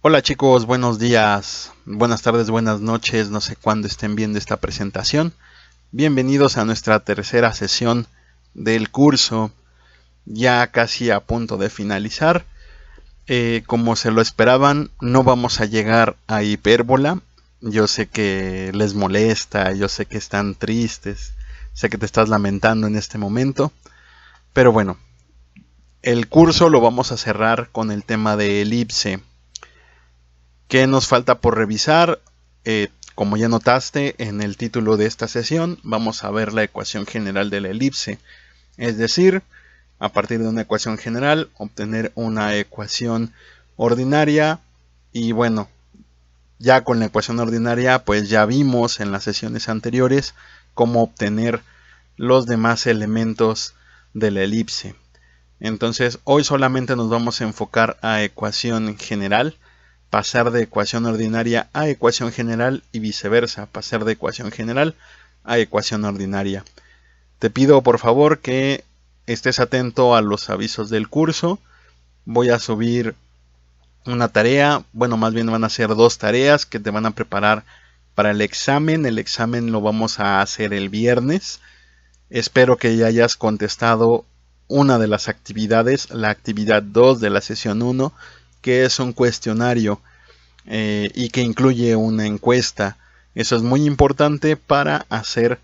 Hola chicos, buenos días, buenas tardes, buenas noches, no sé cuándo estén viendo esta presentación. Bienvenidos a nuestra tercera sesión del curso, ya casi a punto de finalizar. Como se lo esperaban, no vamos a llegar a hipérbola. Yo sé que les molesta, yo sé que están tristes, sé que te estás lamentando en este momento, pero bueno, el curso lo vamos a cerrar con el tema de elipse. ¿Qué nos falta por revisar? Como ya notaste en el título de esta sesión, vamos a ver la ecuación general de la elipse. Es decir, a partir de una ecuación general, obtener una ecuación ordinaria. Y bueno, ya con la ecuación ordinaria, pues ya vimos en las sesiones anteriores cómo obtener los demás elementos de la elipse. Entonces, hoy solamente nos vamos a enfocar a ecuación general, pasar de ecuación ordinaria a ecuación general y viceversa, pasar de ecuación general a ecuación ordinaria. Te pido por favor que estés atento a los avisos del curso. Voy a subir una tarea, bueno, más bien van a ser dos tareas que te van a preparar para el examen. El examen lo vamos a hacer el viernes. Espero que ya hayas contestado una de las actividades, la actividad 2 de la sesión 1, que es un cuestionario y que incluye una encuesta. Eso es muy importante para hacer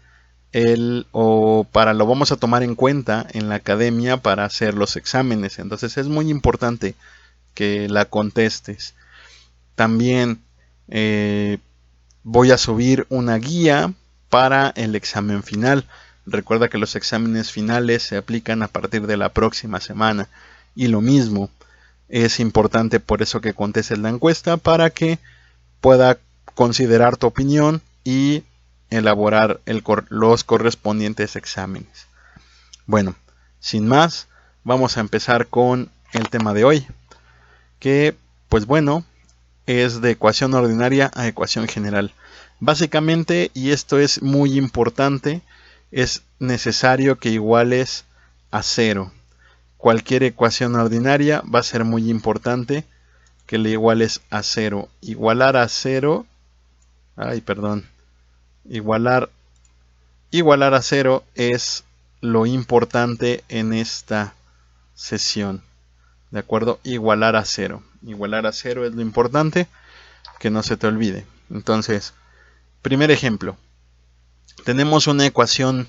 lo vamos a tomar en cuenta en la academia para hacer los exámenes. Entonces es muy importante que la contestes. También eh, voy a subir una guía para el examen final. Recuerda que los exámenes finales se aplican a partir de la próxima semana. Y lo mismo, es importante por eso que contestes la encuesta para que pueda considerar tu opinión y elaborar los correspondientes exámenes. Bueno, sin más, vamos a empezar con el tema de hoy, que pues bueno, es de ecuación ordinaria a ecuación general. Básicamente, y esto es muy importante, es necesario que iguales a cero. Cualquier ecuación ordinaria va a ser muy importante que le iguales a cero. Igualar a cero, igualar, igualar a cero es lo importante en esta sesión. ¿De acuerdo? Igualar a cero. Igualar a cero es lo importante, que no se te olvide. Entonces, primer ejemplo. Tenemos una ecuación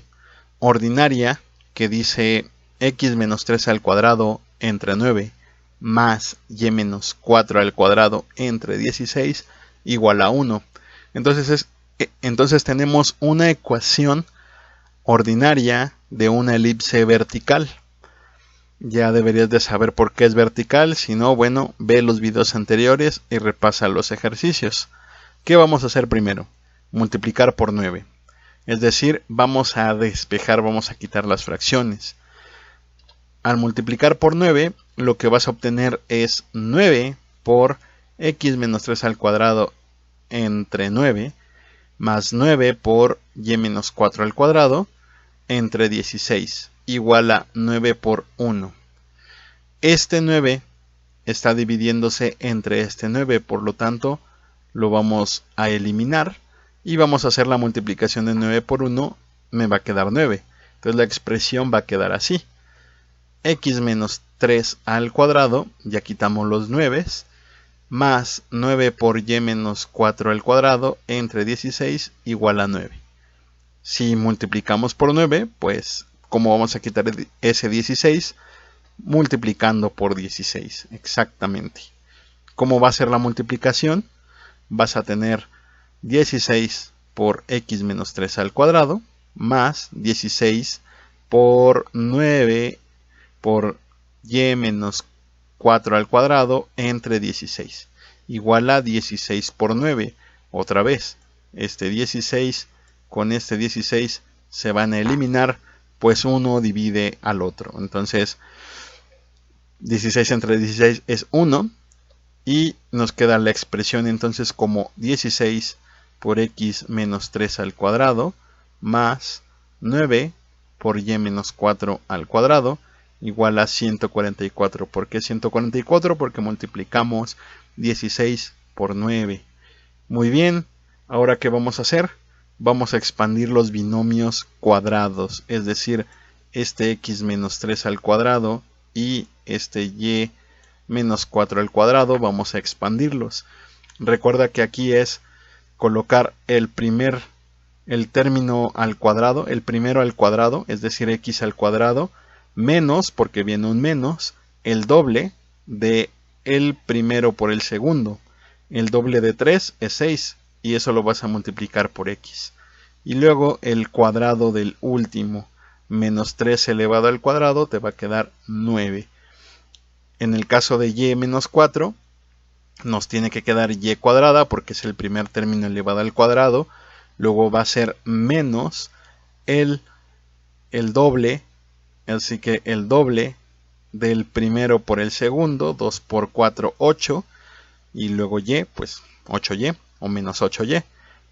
ordinaria que dice x menos 3 al cuadrado entre 9 más y menos 4 al cuadrado entre 16 igual a 1. Entonces tenemos una ecuación ordinaria de una elipse vertical. Ya deberías de saber por qué es vertical, si no, bueno, ve los videos anteriores y repasa los ejercicios. ¿Qué vamos a hacer primero? Multiplicar por 9. Es decir, vamos a despejar, vamos a quitar las fracciones. Al multiplicar por 9, lo que vas a obtener es 9 por x menos 3 al cuadrado entre 9, más 9 por y menos 4 al cuadrado entre 16, igual a 9 por 1. Este 9 está dividiéndose entre este 9, por lo tanto lo vamos a eliminar y vamos a hacer la multiplicación de 9 por 1, me va a quedar 9. Entonces la expresión va a quedar así. X menos 3 al cuadrado, ya quitamos los 9, más 9 por y menos 4 al cuadrado entre 16 igual a 9. Si multiplicamos por 9, pues ¿cómo vamos a quitar ese 16? Multiplicando por 16, exactamente. ¿Cómo va a ser la multiplicación? Vas a tener 16 por x menos 3 al cuadrado más 16 por 9 por y menos 4 al cuadrado entre 16 igual a 16 por 9. Otra vez, este 16 con este 16 se van a eliminar, pues uno divide al otro. Entonces 16 entre 16 es 1 y nos queda la expresión entonces como 16 por x menos 3 al cuadrado más 9 por y menos 4 al cuadrado igual a 144. ¿Por qué 144? Porque multiplicamos 16 por 9. Muy bien, ahora ¿qué vamos a hacer? Vamos a expandir los binomios cuadrados, es decir, este x menos 3 al cuadrado y este y menos 4 al cuadrado, vamos a expandirlos. Recuerda que aquí es colocar el término al cuadrado, el primero al cuadrado, es decir, x al cuadrado, menos, porque viene un menos, el doble de el primero por el segundo. El doble de 3 es 6 y eso lo vas a multiplicar por x. Y luego el cuadrado del último, menos 3 elevado al cuadrado, te va a quedar 9. En el caso de y menos 4, nos tiene que quedar y cuadrada porque es el primer término elevado al cuadrado. Luego va a ser menos el doble, así que el doble del primero por el segundo, 2 por 4, 8. Y luego y, pues 8y o menos 8y.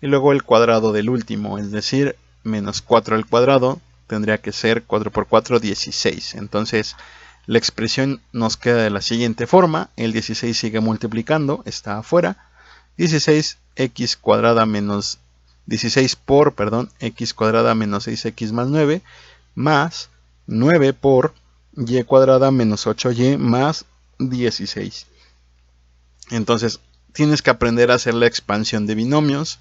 Y luego el cuadrado del último, es decir, menos 4 al cuadrado, tendría que ser 4 por 4, 16. Entonces la expresión nos queda de la siguiente forma. El 16 sigue multiplicando, está afuera. 16x cuadrada menos 16 por, x cuadrada menos 6x más 9, más 9 por y cuadrada menos 8y más 16. Entonces, tienes que aprender a hacer la expansión de binomios.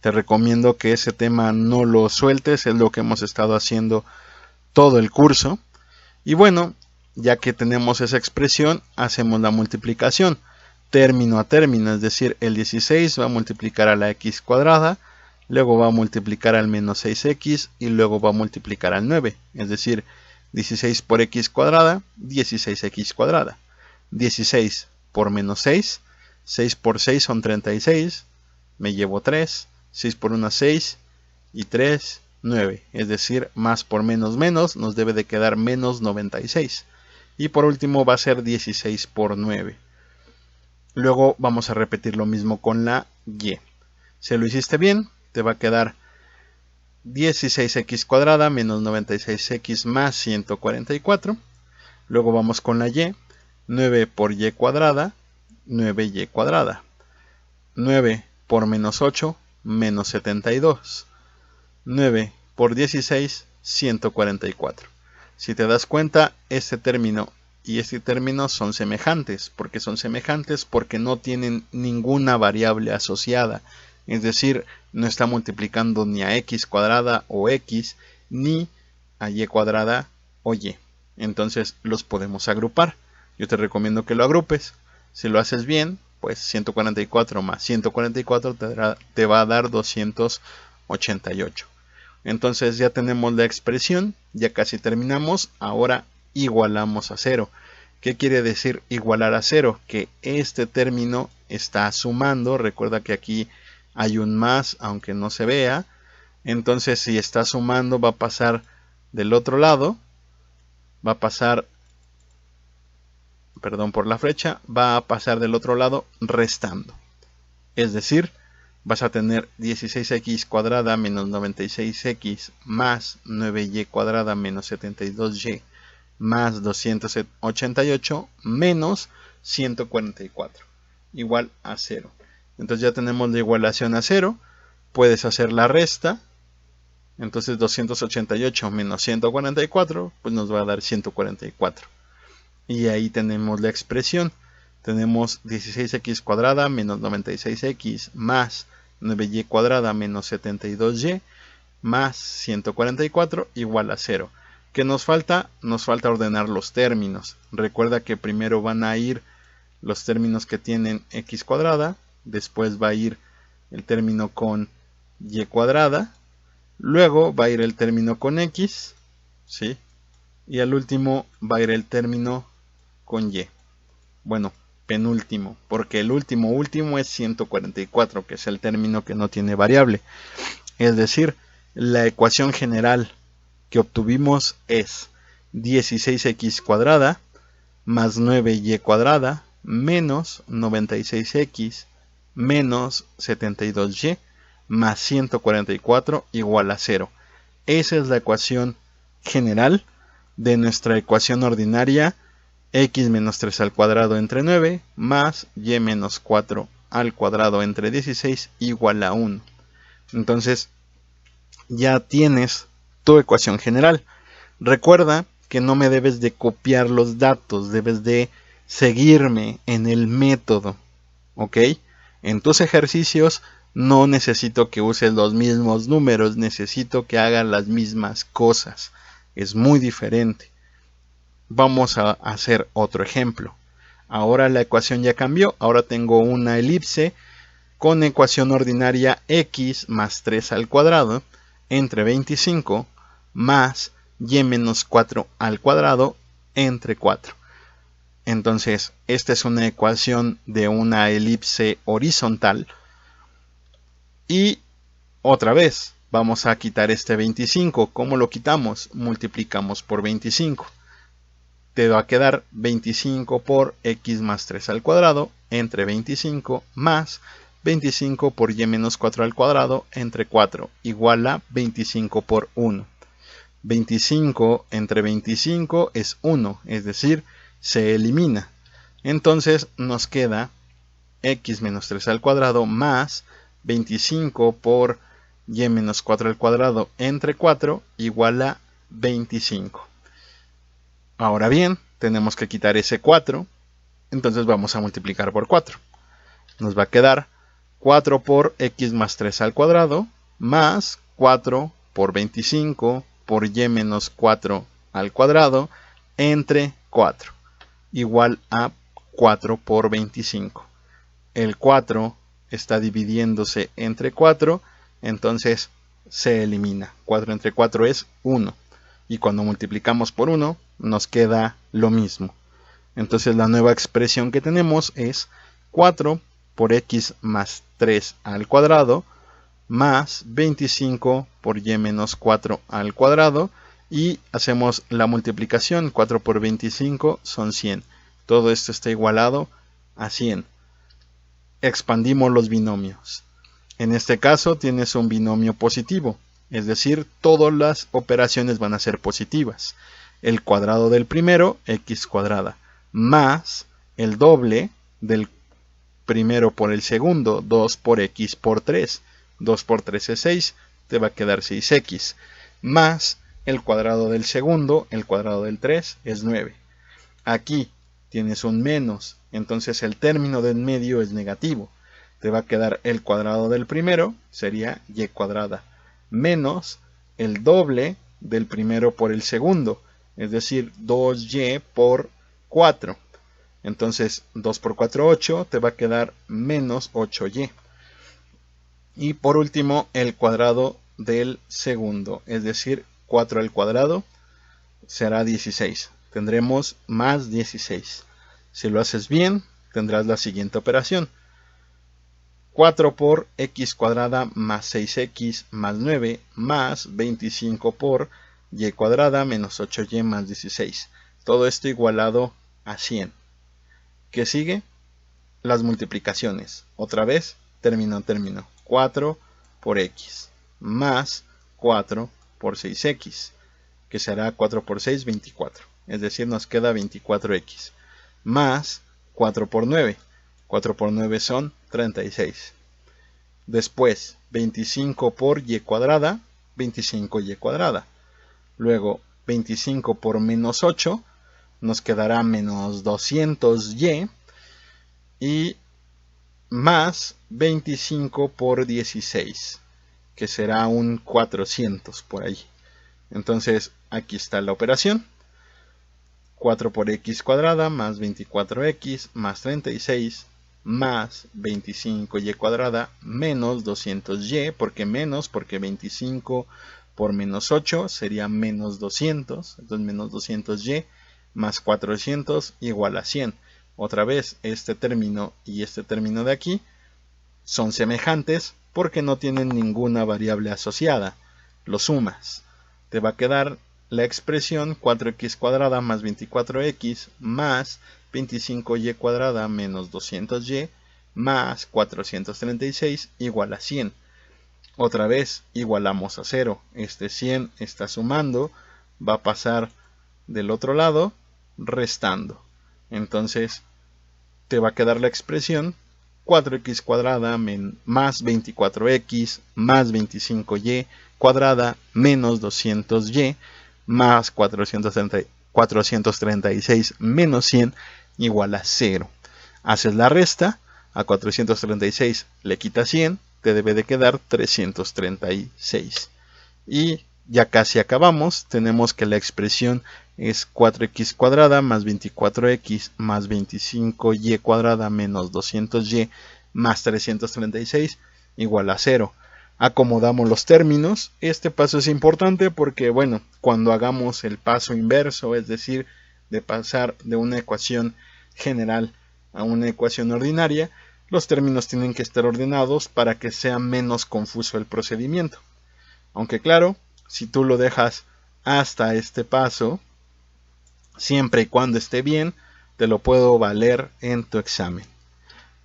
Te recomiendo que ese tema no lo sueltes, es lo que hemos estado haciendo todo el curso. Y bueno, ya que tenemos esa expresión, hacemos la multiplicación término a término, es decir, el 16 va a multiplicar a la x cuadrada, luego va a multiplicar al menos 6x y luego va a multiplicar al 9, es decir, 16 por x cuadrada, 16x cuadrada. 16 por menos 6, 6 por 6 son 36, me llevo 3, 6 por 1 6 y 3, 9, es decir, más por menos menos nos debe de quedar menos 96. Y por último va a ser 16 por 9. Luego vamos a repetir lo mismo con la y. Si lo hiciste bien, te va a quedar 16x cuadrada menos 96x más 144. Luego vamos con la y. 9 por y cuadrada, 9y cuadrada. 9 por menos 8, menos 72. 9 por 16, 144. Si te das cuenta, este término y este término son semejantes. ¿Por qué son semejantes? Porque no tienen ninguna variable asociada. Es decir, no está multiplicando ni a x cuadrada o x, ni a y cuadrada o y. Entonces los podemos agrupar. Yo te recomiendo que lo agrupes. Si lo haces bien, pues 144 más 144 te va a dar 288. Entonces ya tenemos la expresión, ya casi terminamos. Ahora igualamos a 0. ¿Qué quiere decir igualar a 0? Que este término está sumando. Recuerda que aquí hay un más, aunque no se vea. Entonces si está sumando va a pasar del otro lado. Va a pasar, perdón por la flecha, va a pasar del otro lado restando. Es decir, vas a tener 16x cuadrada menos 96x más 9y cuadrada menos 72y más 288 menos 144 igual a 0. Entonces ya tenemos la igualación a 0. Puedes hacer la resta. Entonces 288 menos 144 pues nos va a dar 144. Y ahí tenemos la expresión. Tenemos 16x cuadrada menos 96x más 9y cuadrada menos 72y más 144 igual a 0. ¿Qué nos falta? Nos falta ordenar los términos. Recuerda que primero van a ir los términos que tienen x cuadrada, después va a ir el término con y cuadrada, luego va a ir el término con x, ¿sí? Y al último va a ir el término con y. Bueno, penúltimo, porque el último es 144, que es el término que no tiene variable. Es decir, la ecuación general que obtuvimos es 16x cuadrada más 9y cuadrada menos 96x menos 72y más 144 igual a 0. Esa es la ecuación general de nuestra ecuación ordinaria x menos 3 al cuadrado entre 9 más y menos 4 al cuadrado entre 16 igual a 1. Entonces ya tienes tu ecuación general. Recuerda que no me debes de copiar los datos, debes de seguirme en el método, ¿ok? En tus ejercicios no necesito que uses los mismos números, necesito que hagas las mismas cosas. Es muy diferente. Vamos a hacer otro ejemplo. Ahora la ecuación ya cambió, ahora tengo una elipse con ecuación ordinaria x más 3 al cuadrado entre 25 más y menos 4 al cuadrado entre 4. Entonces, esta es una ecuación de una elipse horizontal. Y otra vez, vamos a quitar este 25. ¿Cómo lo quitamos? Multiplicamos por 25. Te va a quedar 25 por x más 3 al cuadrado entre 25 más 25 por y menos 4 al cuadrado entre 4 igual a 25 por 1. 25 entre 25 es 1, es decir, se elimina. Entonces nos queda x menos 3 al cuadrado más 25 por y menos 4 al cuadrado entre 4 igual a 25. Ahora bien, tenemos que quitar ese 4, entonces vamos a multiplicar por 4. Nos va a quedar 4 por x más 3 al cuadrado más 4 por 25 por y menos 4 al cuadrado entre 4 igual a 4 por 25. El 4 está dividiéndose entre 4, entonces se elimina. 4 entre 4 es 1. Y cuando multiplicamos por 1, nos queda lo mismo. Entonces la nueva expresión que tenemos es 4 por x más 3 al cuadrado más 25 por y menos 4 al cuadrado. Y hacemos la multiplicación. 4 por 25 son 100. Todo esto está igualado a 100. Expandimos los binomios. En este caso tienes un binomio positivo, es decir, todas las operaciones van a ser positivas. El cuadrado del primero, x cuadrada, más el doble del primero por el segundo, 2 por x por 3. 2 por 3 es 6, te va a quedar 6x, más el cuadrado del segundo, el cuadrado del 3 es 9. Aquí tienes un menos, entonces el término del medio es negativo. Te va a quedar el cuadrado del primero, sería y cuadrada, menos el doble del primero por el segundo, es decir, 2y por 4. Entonces 2 por 4, 8, te va a quedar menos 8y. Y por último, el cuadrado del segundo, es decir, 4 al cuadrado será 16. Tendremos más 16. Si lo haces bien, tendrás la siguiente operación. 4 por x cuadrada más 6x más 9 más 25 por y cuadrada menos 8y más 16. Todo esto igualado a 100. ¿Qué sigue? Las multiplicaciones. Otra vez, término. 4 por x más 4 por 6x, que será 4 por 6, 24. Es decir, nos queda 24x, más 4 por 9. 4 por 9 son 36. Después, 25 por y cuadrada, 25y cuadrada. Luego, 25 por menos 8, nos quedará menos 200y. Y más 25 por 16, que será un 400 por ahí. Entonces, aquí está la operación. 4 por x cuadrada más 24x más 36 más 25y cuadrada menos 200y. ¿Por qué menos? Porque 25 por menos 8 sería menos 200. Entonces menos 200y más 400 igual a 100. Otra vez, este término y este término de aquí son semejantes porque no tienen ninguna variable asociada. Lo sumas. Te va a quedar la expresión 4x cuadrada más 24x más 25y cuadrada menos 200y más 436 igual a 100. Otra vez igualamos a 0. Este 100 está sumando, va a pasar del otro lado restando. Entonces te va a quedar la expresión 4x cuadrada más 24x más 25y cuadrada menos 200y más 436 menos 100 igual a 0. Haces la resta, a 436 le quitas 100, te debe de quedar 336. Y ya casi acabamos, tenemos que la expresión es 4x cuadrada más 24x más 25y cuadrada menos 200y más 336 igual a 0. Acomodamos los términos. Este paso es importante porque, bueno, cuando hagamos el paso inverso, es decir, de pasar de una ecuación general a una ecuación ordinaria, los términos tienen que estar ordenados para que sea menos confuso el procedimiento. Aunque claro, si tú lo dejas hasta este paso, siempre y cuando esté bien, te lo puedo valer en tu examen.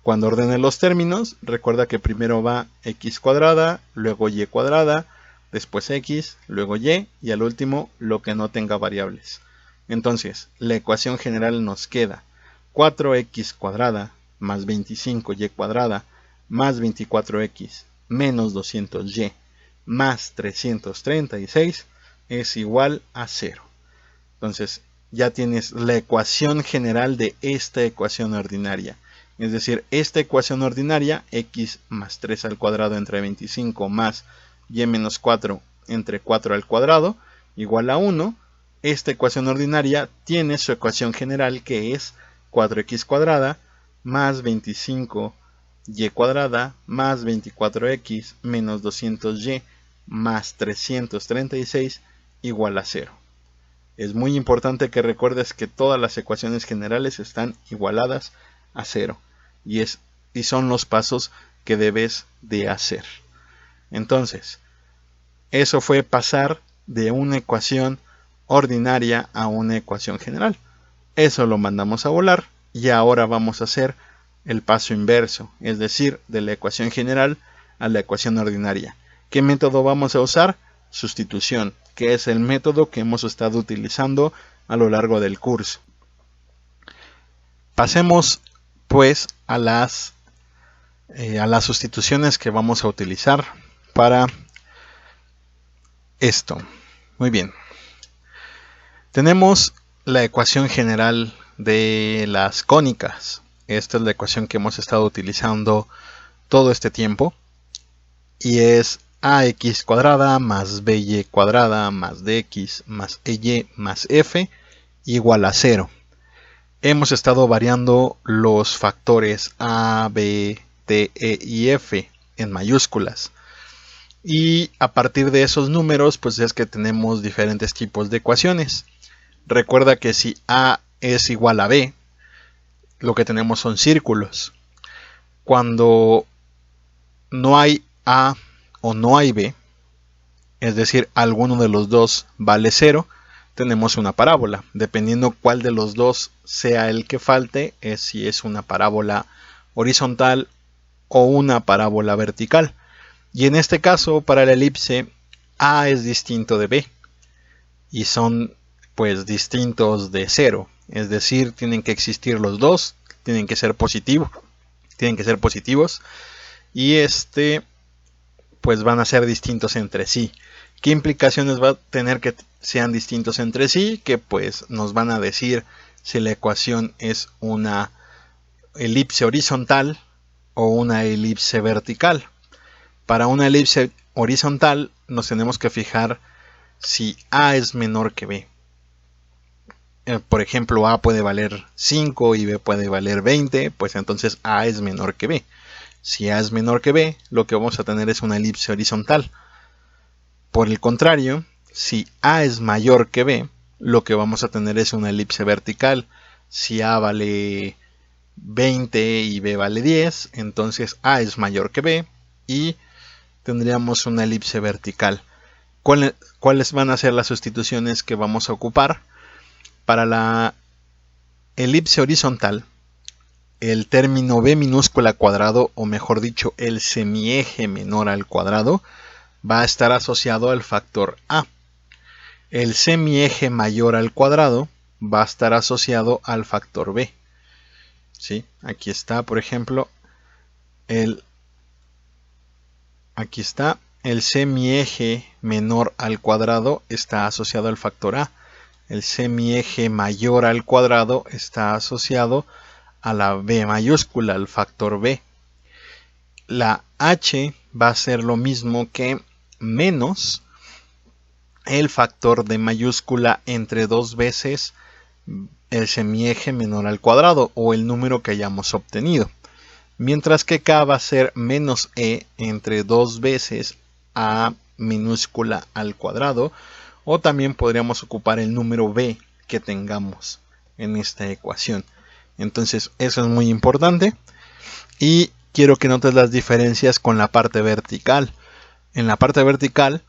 Cuando ordene los términos, recuerda que primero va x cuadrada, luego y cuadrada, después x, luego y al último lo que no tenga variables. Entonces, la ecuación general nos queda 4x cuadrada más 25y cuadrada más 24x menos 200y más 336 es igual a 0. Entonces, ya tienes la ecuación general de esta ecuación ordinaria. Es decir, esta ecuación ordinaria, x más 3 al cuadrado entre 25 más y menos 4 entre 4 al cuadrado, igual a 1. Esta ecuación ordinaria tiene su ecuación general, que es 4x cuadrada más 25y cuadrada más 24x menos 200y más 336 igual a 0. Es muy importante que recuerdes que todas las ecuaciones generales están igualadas a 0 y son los pasos que debes de hacer. Entonces, eso fue pasar de una ecuación ordinaria a una ecuación general. Eso lo mandamos a volar y ahora vamos a hacer el paso inverso, es decir, de la ecuación general a la ecuación ordinaria. ¿Qué método vamos a usar? Sustitución, que es el método que hemos estado utilizando a lo largo del curso. Pasemos pues a las sustituciones que vamos a utilizar para esto. Muy bien. Tenemos la ecuación general de las cónicas. Esta es la ecuación que hemos estado utilizando todo este tiempo. Y es ax cuadrada más by cuadrada más dx más ey más f igual a 0. Hemos estado variando los factores a, b, t, e y f en mayúsculas. Y a partir de esos números, pues es que tenemos diferentes tipos de ecuaciones. Recuerda que si a es igual a b, lo que tenemos son círculos. Cuando no hay a o no hay b, es decir, alguno de los dos vale 0, tenemos una parábola. Dependiendo cuál de los dos sea el que falte, es si es una parábola horizontal o una parábola vertical. Y en este caso, para la elipse, a es distinto de b. Y son pues distintos de 0. Es decir, tienen que existir los dos, tienen que ser positivos. Y pues van a ser distintos entre sí. ¿Qué implicaciones va a tener que sean distintos entre sí? Que pues nos van a decir si la ecuación es una elipse horizontal o una elipse vertical. Para una elipse horizontal nos tenemos que fijar si a es menor que b. Por ejemplo, a puede valer 5 y b puede valer 20, pues entonces a es menor que b. Si a es menor que b, lo que vamos a tener es una elipse horizontal. Por el contrario, si a es mayor que b, lo que vamos a tener es una elipse vertical. Si a vale 20 y b vale 10, entonces a es mayor que b y tendríamos una elipse vertical. ¿Cuáles van a ser las sustituciones que vamos a ocupar? Para la elipse horizontal, el término b minúscula cuadrado, o mejor dicho, el semieje menor al cuadrado, va a estar asociado al factor a. El semieje mayor al cuadrado va a estar asociado al factor b. ¿Sí? Aquí está, por ejemplo, aquí está el semieje menor al cuadrado está asociado al factor a. El semieje mayor al cuadrado está asociado a la b mayúscula, al factor b. La h va a ser lo mismo que menos el factor de mayúscula entre dos veces el semieje menor al cuadrado o el número que hayamos obtenido. Mientras que k va a ser menos e entre dos veces a minúscula al cuadrado, o también podríamos ocupar el número b que tengamos en esta ecuación. Entonces eso es muy importante y quiero que notes las diferencias con la parte vertical. En la parte vertical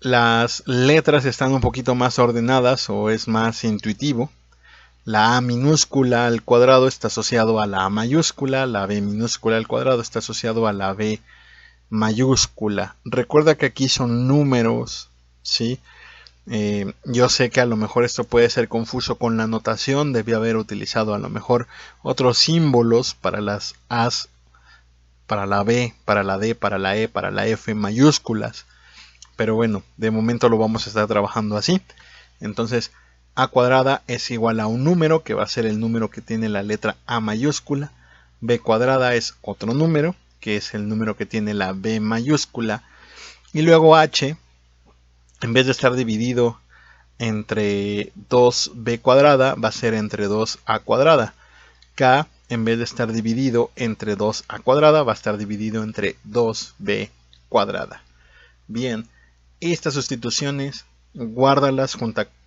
las letras están un poquito más ordenadas o es más intuitivo. La a minúscula al cuadrado está asociado a la a mayúscula, la b minúscula al cuadrado está asociado a la b mayúscula. Recuerda que aquí son números, ¿sí? Yo sé que a lo mejor esto puede ser confuso con la notación, debí haber utilizado a lo mejor otros símbolos para las a's, para la b, para la d, para la e, para la f mayúsculas. Pero bueno, de momento lo vamos a estar trabajando así. Entonces, a cuadrada es igual a un número, que va a ser el número que tiene la letra a mayúscula. B cuadrada es otro número, que es el número que tiene la b mayúscula. Y luego h, en vez de estar dividido entre 2b cuadrada, va a ser entre 2a cuadrada. K, en vez de estar dividido entre 2a cuadrada, va a estar dividido entre 2b cuadrada. Bien, estas sustituciones guárdalas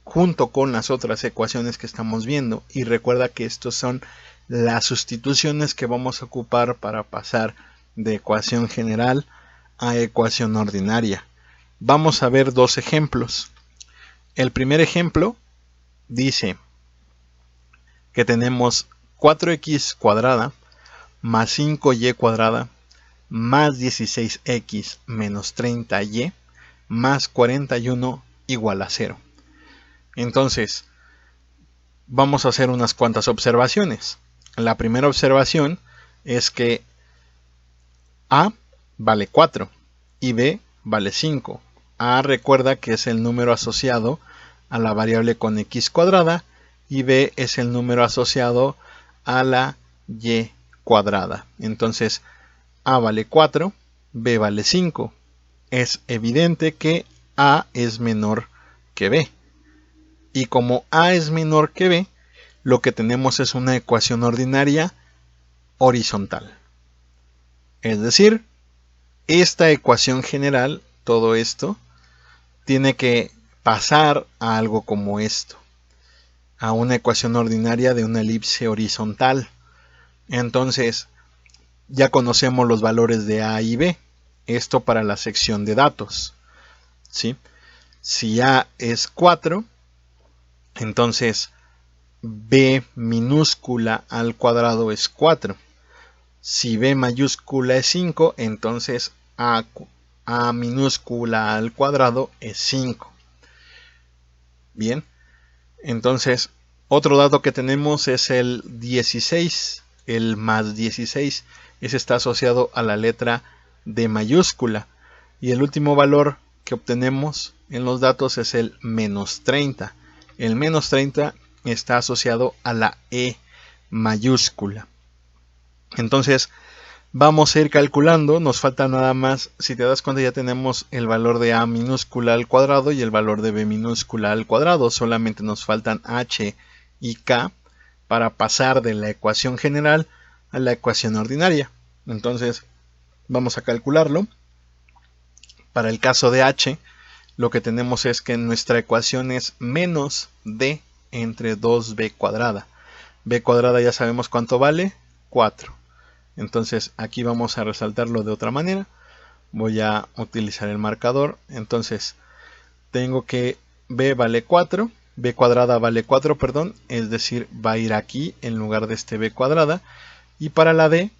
junto con las otras ecuaciones que estamos viendo y recuerda que estos son las sustituciones que vamos a ocupar para pasar de ecuación general a ecuación ordinaria. Vamos a ver dos ejemplos. El primer ejemplo dice que tenemos 4x cuadrada más 5y cuadrada más 16x menos 30y más 41 igual a 0. Entonces, vamos a hacer unas cuantas observaciones. La primera observación es que a vale 4 y b vale 5. A recuerda que es el número asociado a la variable con x cuadrada y b es el número asociado a la y cuadrada. Entonces, a vale 4, b vale 5. Es evidente que a es menor que b. Y como a es menor que b, lo que tenemos es una ecuación ordinaria horizontal. Es decir, esta ecuación general, todo esto, tiene que pasar a algo como esto, a una ecuación ordinaria de una elipse horizontal. Entonces, ya conocemos los valores de a y b. Esto para la sección de datos, ¿sí? Si a es 4, entonces b minúscula al cuadrado es 4. Si b mayúscula es 5, entonces a minúscula al cuadrado es 5. Bien, entonces otro dato que tenemos es el 16, el más 16. Ese está asociado a la letra D mayúscula. Y el último valor que obtenemos en los datos es el menos 30. El menos 30 está asociado a la E mayúscula. Entonces vamos a ir calculando, nos falta nada más, si te das cuenta ya tenemos el valor de a minúscula al cuadrado y el valor de b minúscula al cuadrado, solamente nos faltan h y k para pasar de la ecuación general a la ecuación ordinaria. Entonces vamos a calcularlo. Para el caso de h, lo que tenemos es que nuestra ecuación es menos d entre 2b cuadrada. b cuadrada ya sabemos cuánto vale, 4. Entonces aquí vamos a resaltarlo de otra manera. Voy a utilizar el marcador. Entonces tengo que b vale 4, b cuadrada vale 4, perdón, es decir, va a ir aquí en lugar de este b cuadrada. Y para la d,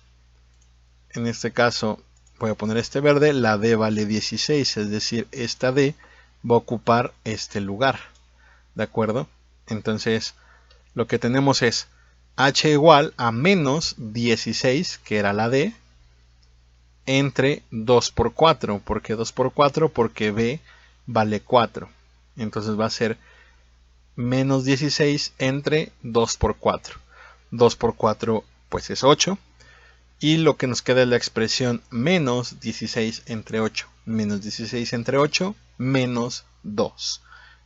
en este caso voy a poner este verde, la d vale 16, es decir, esta d va a ocupar este lugar. ¿De acuerdo? Entonces lo que tenemos es h igual a menos 16, que era la d, entre 2 por 4. ¿Por qué 2 por 4? Porque b vale 4. Entonces va a ser menos 16 entre 2 por 4. 2 por 4 pues es 8. Y lo que nos queda es la expresión menos 16 entre 8. Menos 16 entre 8 menos 2.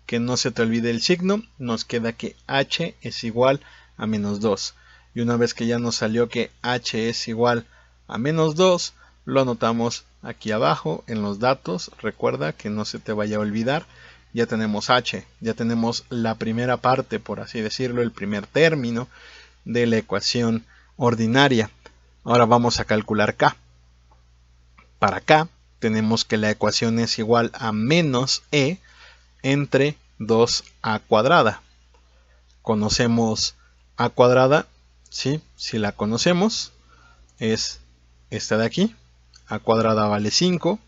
Que no se te olvide el signo. Nos queda que h es igual a menos 2. Y una vez que ya nos salió que h es igual a menos 2, lo anotamos aquí abajo en los datos. Recuerda que no se te vaya a olvidar. Ya tenemos h, ya tenemos la primera parte, por así decirlo, el primer término de la ecuación ordinaria. Ahora vamos a calcular k. Para k tenemos que la ecuación es igual a menos e entre 2a cuadrada. Conocemos a cuadrada, ¿sí? Si la conocemos, es esta de aquí. A cuadrada vale 5,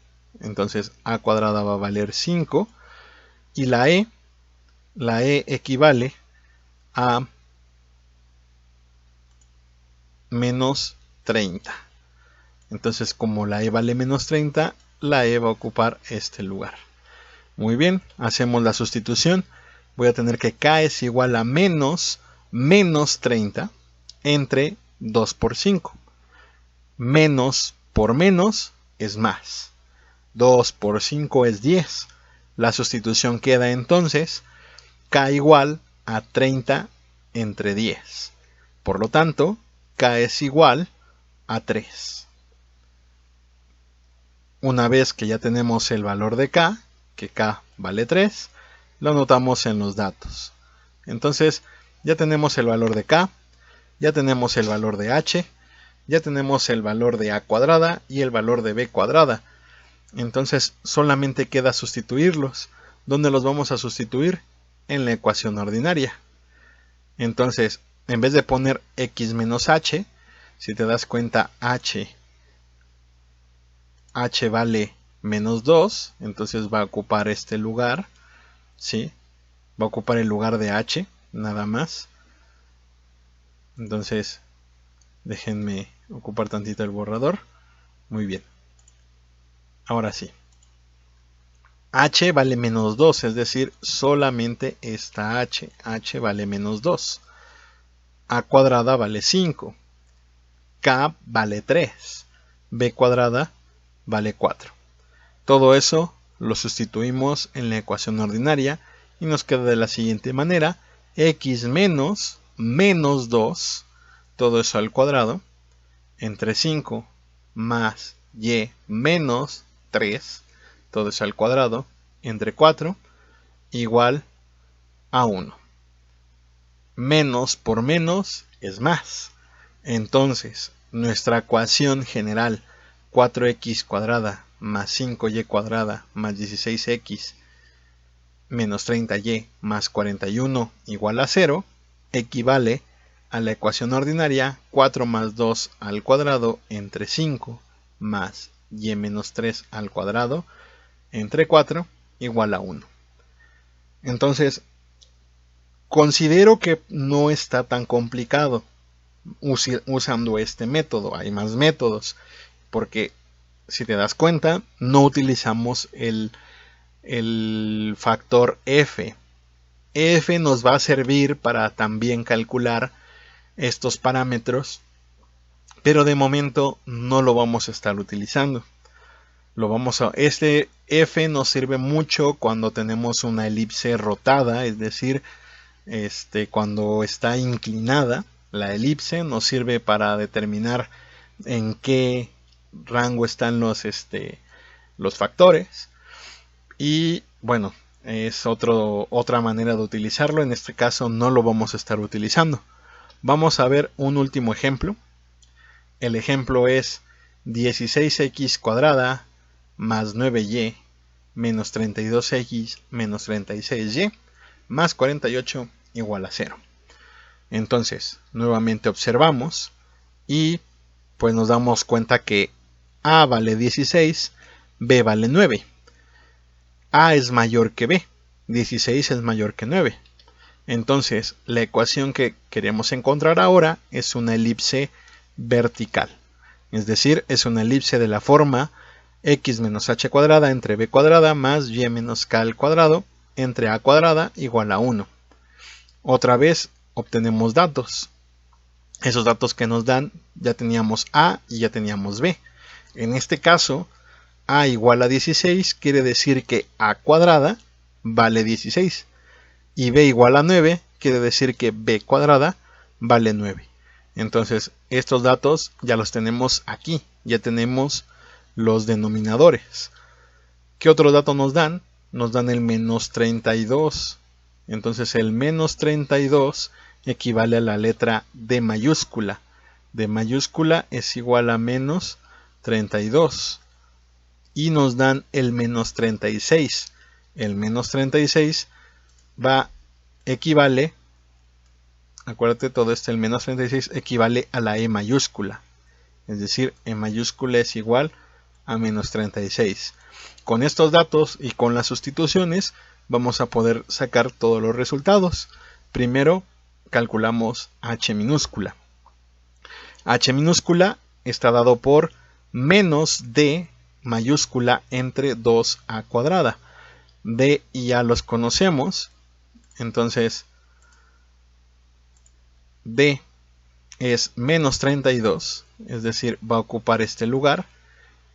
entonces a cuadrada va a valer 5. Y la e equivale a menos 30. Entonces, como la e vale menos 30, la e va a ocupar este lugar. Muy bien, hacemos la sustitución. Voy a tener que k es igual a menos 30 entre 2 por 5. Menos por menos es más. 2 por 5 es 10. La sustitución queda entonces k igual a 30 entre 10. Por lo tanto, k es igual a 3. Una vez que ya tenemos el valor de k, que k vale 3, lo anotamos en los datos. Entonces, ya tenemos el valor de k, ya tenemos el valor de h, ya tenemos el valor de a cuadrada y el valor de b cuadrada. Entonces, solamente queda sustituirlos. ¿Dónde los vamos a sustituir? En la ecuación ordinaria. Entonces, en vez de poner x menos h, si te das cuenta, h vale menos 2, entonces va a ocupar este lugar, ¿sí? Va a ocupar el lugar de h, nada más. Entonces, déjenme ocupar tantito el borrador. Muy bien. Ahora sí. H vale menos 2, es decir, solamente esta h. H vale menos 2. A cuadrada vale 5. K vale 3. B cuadrada vale 4. Todo eso lo sustituimos en la ecuación ordinaria y nos queda de la siguiente manera. X menos 2, todo eso al cuadrado, entre 5 más y menos 3, todo eso al cuadrado, entre 4, igual a 1. Menos por menos es más. Entonces, nuestra ecuación general 4x cuadrada más 5y cuadrada más 16x menos 30y más 41 igual a 0 equivale a la ecuación ordinaria 4 más 2 al cuadrado entre 5 más y menos 3 al cuadrado entre 4 igual a 1. Entonces, considero que no está tan complicado usando este método. Hay más métodos, porque si te das cuenta, no utilizamos el factor f. F nos va a servir para también calcular estos parámetros, pero de momento no lo vamos a estar utilizando. Este f nos sirve mucho cuando tenemos una elipse rotada, es decir, cuando está inclinada. La elipse nos sirve para determinar en qué rango están los factores. Y bueno, es otra manera de utilizarlo. En este caso no lo vamos a estar utilizando. Vamos a ver un último ejemplo. El ejemplo es 16x cuadrada más 9y menos 32x menos 36y más 48 igual a 0. Entonces, nuevamente observamos y pues nos damos cuenta que a vale 16, b vale 9. A es mayor que b, 16 es mayor que 9. Entonces, la ecuación que queremos encontrar ahora es una elipse vertical. Es decir, es una elipse de la forma x menos h cuadrada entre b cuadrada más y menos k al cuadrado entre a cuadrada igual a 1. Otra vez obtenemos datos. Esos datos que nos dan, ya teníamos a y ya teníamos b. En este caso, a igual a 16 quiere decir que a cuadrada vale 16. Y b igual a 9 quiere decir que b cuadrada vale 9. Entonces, estos datos ya los tenemos aquí. Ya tenemos los denominadores. ¿Qué otros datos nos dan? Nos dan el menos 32. Entonces, el menos 32 equivale a la letra D mayúscula. D mayúscula es igual a menos 32. Y nos dan el menos 36. El menos 36 equivale, acuérdate todo esto, el menos 36 equivale a la E mayúscula. Es decir, E mayúscula es igual a menos 36. Con estos datos y con las sustituciones vamos a poder sacar todos los resultados. Primero calculamos H minúscula. H minúscula está dado por menos D mayúscula entre 2a cuadrada. D y A los conocemos. Entonces, D es menos 32, es decir, va a ocupar este lugar.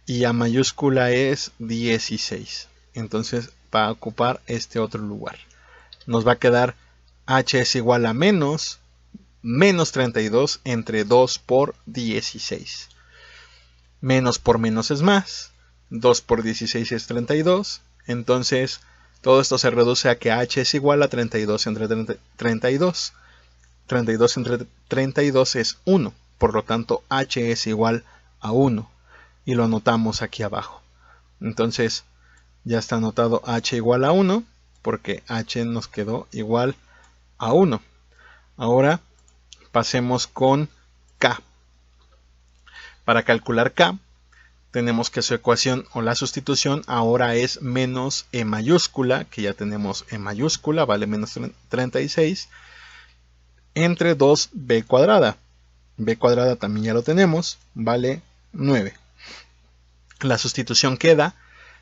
Y A mayúscula es 16. Entonces va a ocupar este otro lugar. Nos va a quedar H es igual a menos 32 entre 2 por 16. Menos por menos es más. 2 por 16 es 32. Entonces, todo esto se reduce a que H es igual a 32 entre 32. 32 entre 32 es 1. Por lo tanto, H es igual a 1. Y lo anotamos aquí abajo. Entonces, ya está anotado H igual a 1. Porque H nos quedó igual a 1. Ahora, pasemos con K. Para calcular K, tenemos que su ecuación o la sustitución ahora es menos E mayúscula, que ya tenemos E mayúscula, vale menos 36, entre 2B cuadrada. B cuadrada también ya lo tenemos, vale 9. La sustitución queda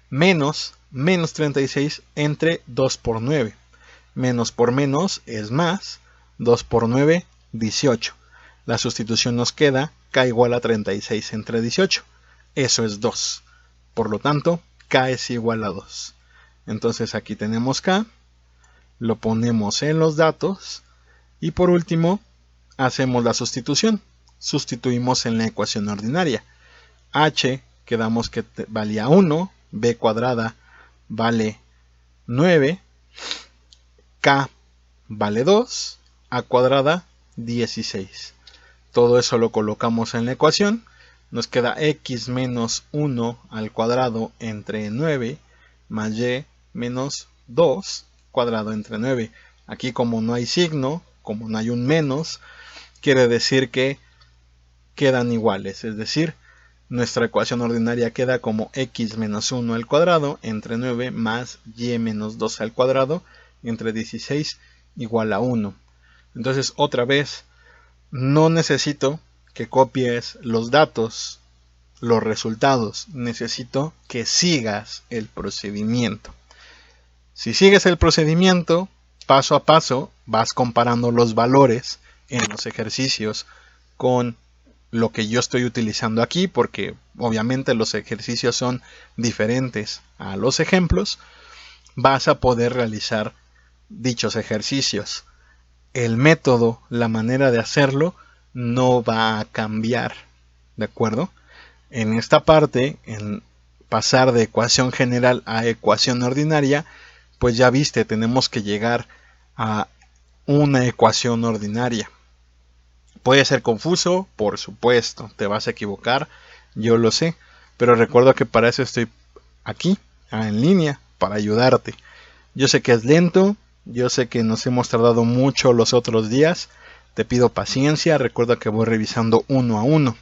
menos 36 entre 2 por 9. Menos por menos es más, 2 por 9, 18. La sustitución nos queda K igual a 36 entre 18. Eso es 2. Por lo tanto, K es igual a 2. Entonces aquí tenemos K. Lo ponemos en los datos. Y por último, hacemos la sustitución. Sustituimos en la ecuación ordinaria. H quedamos que valía 1. B cuadrada vale 9. K vale 2. A cuadrada 16. Todo eso lo colocamos en la ecuación. Nos queda x menos 1 al cuadrado entre 9 más y menos 2 cuadrado entre 9. Aquí como no hay signo, como no hay un menos, quiere decir que quedan iguales. Es decir, nuestra ecuación ordinaria queda como x menos 1 al cuadrado entre 9 más y menos 2 al cuadrado entre 16 igual a 1. Entonces otra vez, no necesito que copies los datos, los resultados. Necesito que sigas el procedimiento. Si sigues el procedimiento, paso a paso, vas comparando los valores en los ejercicios con lo que yo estoy utilizando aquí, porque obviamente los ejercicios son diferentes a los ejemplos. Vas a poder realizar dichos ejercicios. El método, la manera de hacerlo, no va a cambiar, ¿de acuerdo? En esta parte, en pasar de ecuación general a ecuación ordinaria, pues ya viste, tenemos que llegar a una ecuación ordinaria. Puede ser confuso, por supuesto, te vas a equivocar, yo lo sé, pero recuerda que para eso estoy aquí, en línea, para ayudarte. Yo sé que es lento, yo sé que nos hemos tardado mucho los otros días. Te pido paciencia, recuerda que voy revisando uno a uno.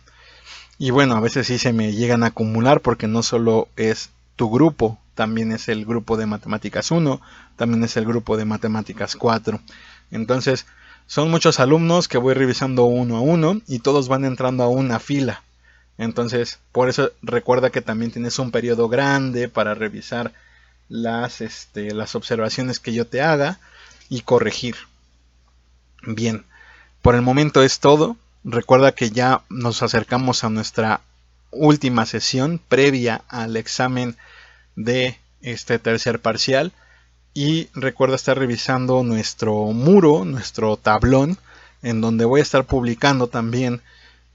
Y bueno, a veces sí se me llegan a acumular porque no solo es tu grupo, también es el grupo de matemáticas 1, también es el grupo de matemáticas 4. Entonces, son muchos alumnos que voy revisando uno a uno y todos van entrando a una fila. Entonces, por eso recuerda que también tienes un periodo grande para revisar las observaciones que yo te haga y corregir. Bien, por el momento es todo. Recuerda que ya nos acercamos a nuestra última sesión previa al examen de este tercer parcial. Y recuerda estar revisando nuestro muro, nuestro tablón, en donde voy a estar publicando también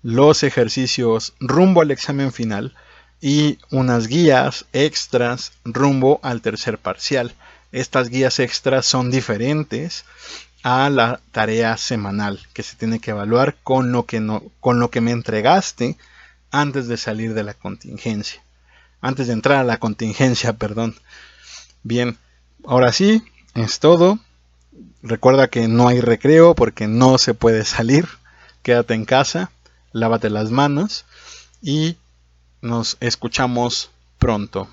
los ejercicios rumbo al examen final y unas guías extras rumbo al tercer parcial. Estas guías extras son diferentes a la tarea semanal que se tiene que evaluar con lo que me entregaste antes de salir de la contingencia. Antes de entrar a la contingencia, perdón. Bien, ahora sí, es todo. Recuerda que no hay recreo porque no se puede salir. Quédate en casa, lávate las manos y nos escuchamos pronto.